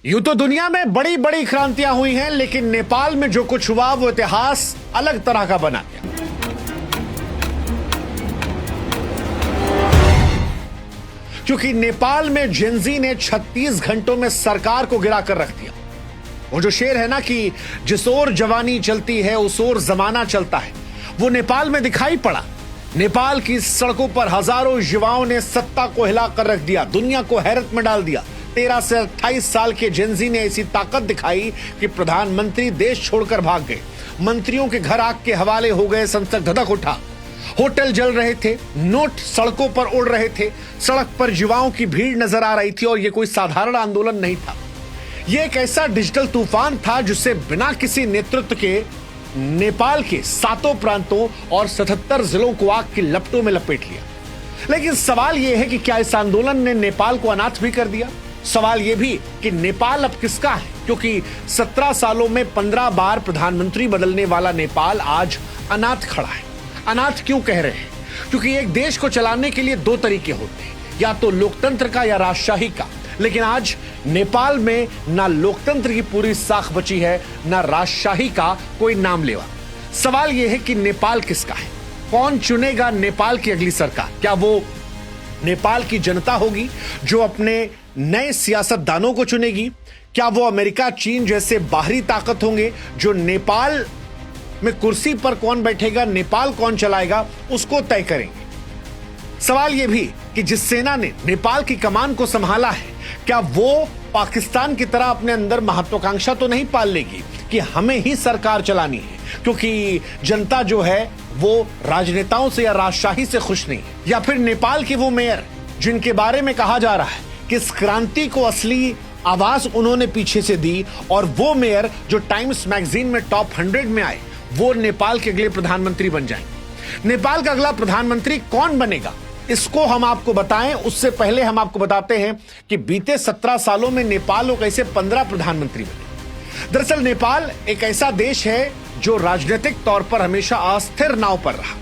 यूं तो दुनिया में बड़ी बड़ी क्रांतियां हुई हैं, लेकिन नेपाल में जो कुछ हुआ वो इतिहास अलग तरह का बना गया। क्योंकि नेपाल में जेनजी ने 36 घंटों में सरकार को गिरा कर रख दिया। वो जो शेर है ना कि जिस ओर जवानी चलती है उस ओर जमाना चलता है, वो नेपाल में दिखाई पड़ा। नेपाल की सड़कों पर हजारों युवाओं ने सत्ता को हिलाकर रख दिया, दुनिया को हैरत में डाल दिया। 13 से 28 साल के जेनजी ने ऐसी ताकत दिखाई कि प्रधानमंत्री देश छोड़कर भाग गए। मंत्रियों के घर आग के हवाले हो गए, संसद धधक उठा, होटल जल रहे थे, नोट सड़कों पर उड़ रहे थे, सड़क पर युवाओं की भीड़ नजर आ रही थी। और यह कोई साधारण आंदोलन नहीं था, यह एक ऐसा डिजिटल तूफान था जिससे बिना किसी नेतृत्व के नेपाल के 7 प्रांतों और 77 जिलों को आग की लपटों में लपेट लिया। लेकिन सवाल यह है कि क्या इस आंदोलन ने नेपाल को अनाथ भी कर दिया? सवाल यह भी कि नेपाल अब किसका है, क्योंकि 17 सालों में 15 बार प्रधानमंत्री बदलने वाला नेपाल आज अनाथ खड़ा है। अनाथ क्यों कह रहे हैं? क्योंकि एक देश को चलाने के लिए 2 तरीके होते हैं, या तो लोकतंत्र का या राजशाही का। लेकिन आज नेपाल में ना लोकतंत्र की पूरी साख बची है, ना राजशाही का कोई नाम लेवा। सवाल यह है कि नेपाल किसका है? कौन चुनेगा नेपाल की अगली सरकार? क्या वो नेपाल की जनता होगी जो अपने नए सियासतदानों को चुनेगी? क्या वो अमेरिका, चीन जैसे बाहरी ताकत होंगे जो नेपाल में कुर्सी पर कौन बैठेगा, नेपाल कौन चलाएगा, उसको तय करेंगे? सवाल यह भी कि जिस सेना ने नेपाल की कमान को संभाला है, क्या वो पाकिस्तान की तरह अपने अंदर महत्वाकांक्षा तो नहीं पाल लेगी कि हमें ही सरकार चलानी है, क्योंकि जनता जो है वो राजनेताओं से या राजशाही से खुश नहीं है? या फिर नेपाल के वो मेयर जिनके बारे में कहा जा रहा है कि इस क्रांति को असली आवाज उन्होंने पीछे से दी, और वो मेयर जो टाइम्स मैगजीन में टॉप 100 में आए, वो नेपाल के अगले प्रधानमंत्री बन जाएंगे। नेपाल का अगला प्रधानमंत्री कौन बनेगा, इसको हम आपको बताएं उससे पहले हम आपको बताते हैं कि बीते 17 सालों में नेपाल को कैसे 15 प्रधानमंत्री बने। दरअसल नेपाल एक ऐसा देश है जो राजनीतिक तौर पर हमेशा अस्थिर नाव पर रहा।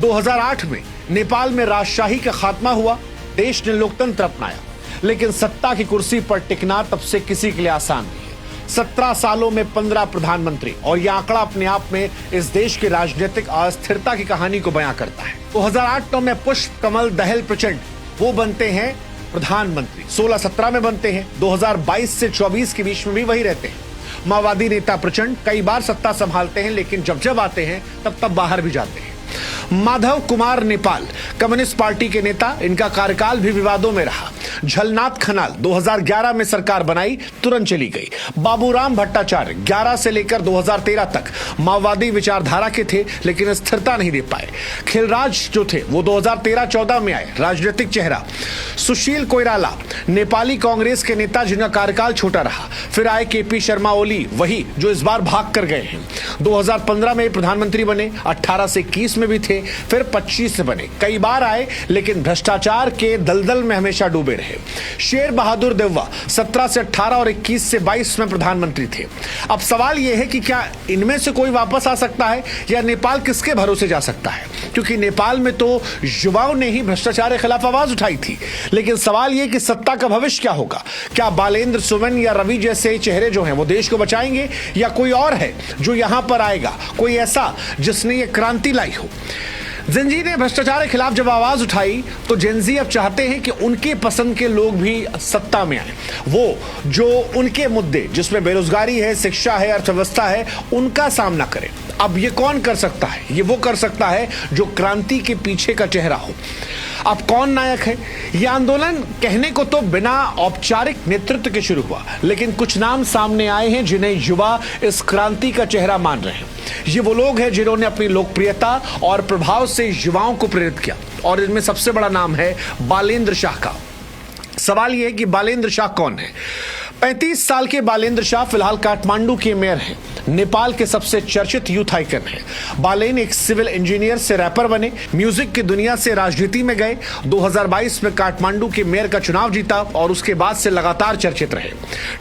2008 में नेपाल में राजशाही का खात्मा हुआ, देश ने लोकतंत्र अपनाया, लेकिन सत्ता की कुर्सी पर टिकना तब से किसी के लिए आसान नहीं है। 17 सालों में 15 प्रधानमंत्री, और यह आंकड़ा अपने आप में इस देश की राजनीतिक अस्थिरता की कहानी को बयां करता है। 2008 में पुष्प कमल दहल प्रचंड वो बनते हैं प्रधानमंत्री, 16-17 में बनते हैं, 2022 से 24 के बीच में भी वही रहते हैं। माओवादी नेता प्रचंड कई बार सत्ता संभालते हैं, लेकिन जब आते हैं तब बाहर भी जाते हैं। माधव कुमार नेपाल कम्युनिस्ट पार्टी के नेता, इनका कार्यकाल भी विवादों में रहा। झलनाथ खनाल 2011 में सरकार बनाई, तुरंत चली गई। बाबूराम भट्टाचार्य 11 से लेकर 2013 तक माओवादी विचारधारा के थे, लेकिन स्थिरता नहीं दे पाए। खिलराज जो थे वो 2013-14 में आए, राजनीतिक चेहरा। सुशील कोइराला नेपाली कांग्रेस के नेता जिनका कार्यकाल छोटा रहा। फिर आए केपी शर्मा ओली, वही जो इस बार भाग कर गए हैं। 2015 में प्रधानमंत्री बने, 18 से 21 में भी थे, फिर 25 से बने। कई बार आए, लेकिन भ्रष्टाचार के दलदल में हमेशा डूबे रहे। शेर बहादुर देउवा 17 से 18 और 21 से 22 में प्रधानमंत्री थे। अब सवाल यह है कि क्या इनमें से कोई वापस आ सकता है, या नेपाल किसके भरोसे जा सकता है? क्योंकि नेपाल में तो युवाओं ने ही भ्रष्टाचार के खिलाफ आवाज उठाई थी। लेकिन सवाल यह कि सत्ता का भविष्य क्या होगा? क्या बालेंद्र सुमन या रवि जैसे चेहरे जो हैं वो देश को बचाएंगे, या कोई और है जो यहां पर आएगा, कोई ऐसा जिसने ये क्रांति लाई हो? जेनजी ने भ्रष्टाचार के खिलाफ जब आवाज उठाई तो जेनजी अब चाहते हैं कि उनके पसंद के लोग भी सत्ता में आए, वो जो उनके मुद्दे जिसमें बेरोजगारी है, शिक्षा है, अर्थव्यवस्था है, उनका सामना करें। अब ये कौन कर सकता है? ये वो कर सकता है जो क्रांति के पीछे का चेहरा हो। अब कौन नायक है? यह आंदोलन कहने को तो बिना औपचारिक नेतृत्व के शुरू हुआ, लेकिन कुछ नाम सामने आए हैं जिन्हें युवा इस क्रांति का चेहरा मान रहे हैं। ये वो लोग हैं जिन्होंने अपनी लोकप्रियता और प्रभाव से युवाओं को प्रेरित किया, और इनमें सबसे बड़ा नाम है बालेंद्र शाह का। सवाल यह है कि बालेंद्र शाह कौन है? 35 साल के बालेंद्र शाह फिलहाल काठमांडू के मेयर हैं। नेपाल के सबसे चर्चित यूथ आइकन है। बालेन एक सिविल इंजीनियर से रैपर बने, म्यूजिक की दुनिया से राजनीति में गए, 2022 में काठमांडू के मेयर का चुनाव जीता और उसके बाद से लगातार चर्चित रहे।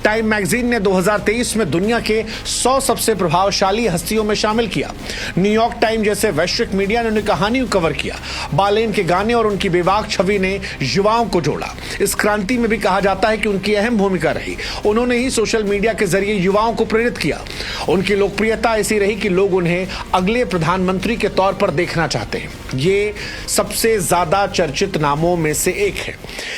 टाइम मैगजीन ने 2023 में दुनिया के 100 सबसे प्रभावशाली हस्तियों में शामिल किया। न्यूयॉर्क टाइम जैसे वैश्विक मीडिया ने उनकी कहानी को कवर किया। बालेन के गाने और उनकी बेबाक छवि ने युवाओं को जोड़ा। इस क्रांति में भी कहा जाता है कि उनकी अहम भूमिका रही। उन्होंने ही सोशल मीडिया के जरिए युवाओं को प्रेरित किया। उनकी लोकप्रियता ऐसी रही कि लोग उन्हें अगले प्रधानमंत्री के तौर पर देखना चाहते हैं। ये सबसे ज्यादा चर्चित नामों में से एक है।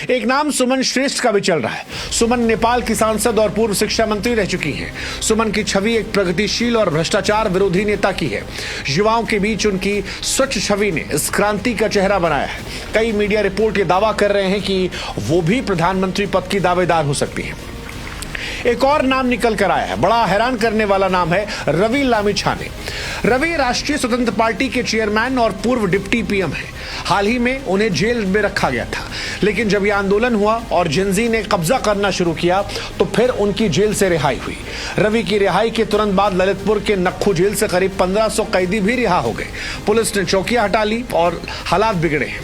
एक नाम सुमन श्रेष्ठ का भी चल रहा है। सुमन नेपाल की सांसद और पूर्व शिक्षा मंत्री रह चुकी हैं। सुमन की छवि एक प्रगतिशील और भ्रष्टाचार विरोधी नेता की है। युवाओं के बीच उनकी स्वच्छ छवि ने इस क्रांति का चेहरा बनाया है। कई मीडिया रिपोर्ट ये दावा कर रहे हैं कि वो भी प्रधानमंत्री पद की दावेदार हो सकती है। एक और नाम निकल कर आया है। बड़ा हैरान करने वाला नाम है रवि लामिछाने। रवि राष्ट्रीय स्वतंत्र पार्टी के चेयरमैन और पूर्व डिप्टी पीएम हैं। हाल ही में उन्हें जेल में रखा गया था, लेकिन जब यह आंदोलन हुआ और जेनजी ने कब्जा करना शुरू किया तो फिर उनकी जेल से रिहाई हुई। रवि की रिहाई के तुरंत बाद ललितपुर के नक्खू जेल से करीब 1500 कैदी भी रिहा हो गए। पुलिस ने चौकियां हटा ली और हालात बिगड़े हैं।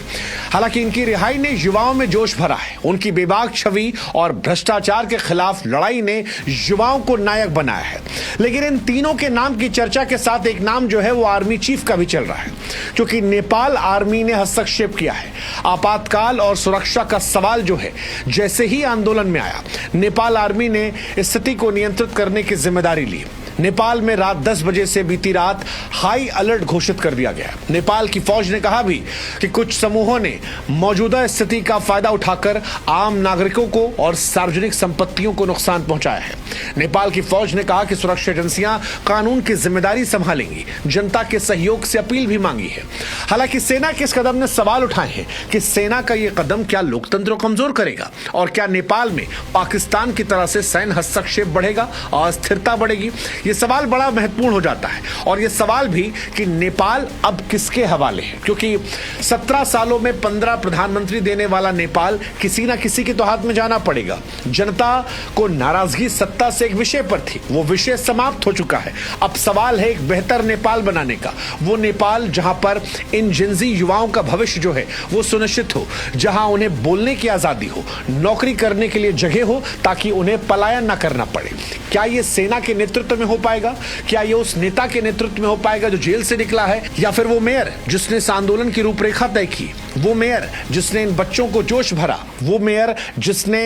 हालांकि इनकी रिहाई ने युवाओं में जोश भरा है। उनकी बेबाक छवि और भ्रष्टाचार के खिलाफ लड़ाई ने युवाओं को नायक बनाया है। लेकिन इन तीनों के नाम की चर्चा के साथ एक नाम जो है वो आर्मी चीफ का भी चल रहा है, क्योंकि नेपाल आर्मी ने हस्तक्षेप किया है। आपातकाल और सुरक्षा का सवाल जो है, जैसे ही आंदोलन में आया, नेपाल आर्मी ने स्थिति को नियंत्रित करने की जिम्मेदारी ली। नेपाल में रात 10 बजे से बीती रात हाई अलर्ट घोषित कर दिया गया। नेपाल की फौज ने कहा भी कि कुछ समूहों ने मौजूदा स्थिति का फायदा उठाकर आम नागरिकों को और सार्वजनिक संपत्तियों को नुकसान पहुंचाया है। नेपाल की फौज ने कहा कि सुरक्षा एजेंसियां कानून की जिम्मेदारी संभालेंगी। जनता के सहयोग से अपील भी मांगी है। हालांकि सेना के इस कदम ने सवाल उठाए हैं कि सेना का यह कदम क्या लोकतंत्र को कमजोर करेगा और क्या नेपाल में पाकिस्तान की तरह से सैन्य हस्तक्षेप बढ़ेगा, अस्थिरता बढ़ेगी। ये सवाल बड़ा महत्वपूर्ण हो जाता है। और ये सवाल भी कि नेपाल अब किसके हवाले है, क्योंकि 17 सालों में 15 प्रधानमंत्री देने वाला नेपाल किसी ना किसी के तो हाथ में जाना पड़ेगा। जनता को नाराजगी सत्ता से एक विषय पर थी, वो विषय समाप्त हो चुका है। अब सवाल है एक बेहतर नेपाल बनाने का, वो नेपाल जहां पर इन जिंजी युवाओं का भविष्य जो है वो सुनिश्चित हो, जहां उन्हें बोलने की आजादी हो, नौकरी करने के लिए जगह हो, ताकि उन्हें पलायन ना करना पड़े। क्या ये सेना के नेतृत्व में हो पाएगा? क्या ये उस नेता के नेतृत्व में हो पाएगा जो जेल से निकला है, या फिर वो मेयर जिसने इस आंदोलन की रूपरेखा तय की, वो मेयर जिसने इन बच्चों को जोश भरा, वो मेयर जिसने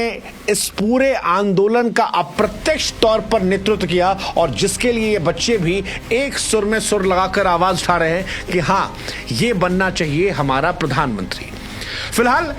इस पूरे आंदोलन का अप्रत्यक्ष तौर पर नेतृत्व किया और जिसके लिए ये बच्चे भी एक सुर में सुर लगाकर आवाज उठा रहे हैं कि हां, ये बनना चाहिए हमारा प्रधानमंत्री। फिलहाल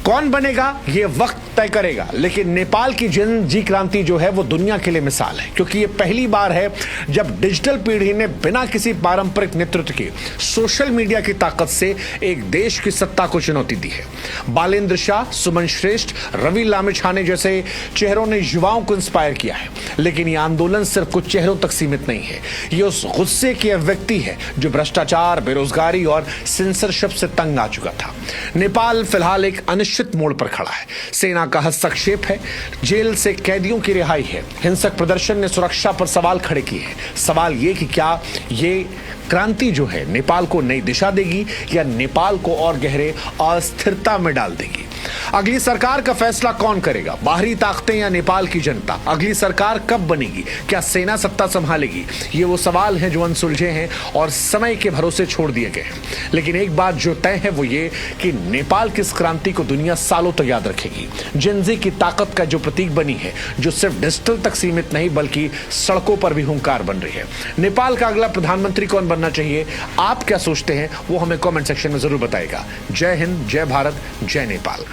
कौन बनेगा ये वक्त तय करेगा, लेकिन नेपाल की जन जी क्रांति जो है वो दुनिया के लिए मिसाल है, क्योंकि ये पहली बार है जब डिजिटल पीढ़ी ने बिना किसी पारंपरिक नेतृत्व के सोशल मीडिया की ताकत से एक देश की सत्ता को चुनौती दी है। बालेंद्र शाह, सुमन श्रेष्ठ, रवि लामिछाने जैसे चेहरों ने युवाओं को इंस्पायर किया है। लेकिन ये आंदोलन सिर्फ कुछ चेहरों तक सीमित नहीं है, ये उस गुस्से की अभिव्यक्ति है जो भ्रष्टाचार, बेरोजगारी और सेंसरशिप से तंग आ चुका था। नेपाल फिलहाल एक निश्चित मोड़ पर खड़ा है। सेना का हस्तक्षेप है, जेल से कैदियों की रिहाई है, हिंसक प्रदर्शन ने सुरक्षा पर सवाल खड़े किए हैं। सवाल ये कि क्या ये क्रांति जो है नेपाल को नई दिशा देगी या नेपाल को और गहरे अस्थिरता में डाल देगी? अगली सरकार का फैसला कौन करेगा, बाहरी ताकतें या नेपाल की जनता? अगली सरकार कब बनेगी? क्या सेना सत्ता संभालेगी? ये वो सवाल हैं जो अनसुलझे हैं और समय के भरोसे छोड़ दिए गए हैं। लेकिन एक बात जो तय है वो ये कि नेपाल की इस क्रांति को दुनिया सालों तक याद रखेगी। जेनजी की ताकत का जो प्रतीक बनी है, जो सिर्फ डिजिटल तक सीमित नहीं बल्कि सड़कों पर भी हुंकार बन रही है। नेपाल का अगला प्रधानमंत्री कौन बनना चाहिए, आप क्या सोचते हैं वो हमें कमेंट सेक्शन में जरूर बताइएगा। जय हिंद, जय भारत, जय नेपाल।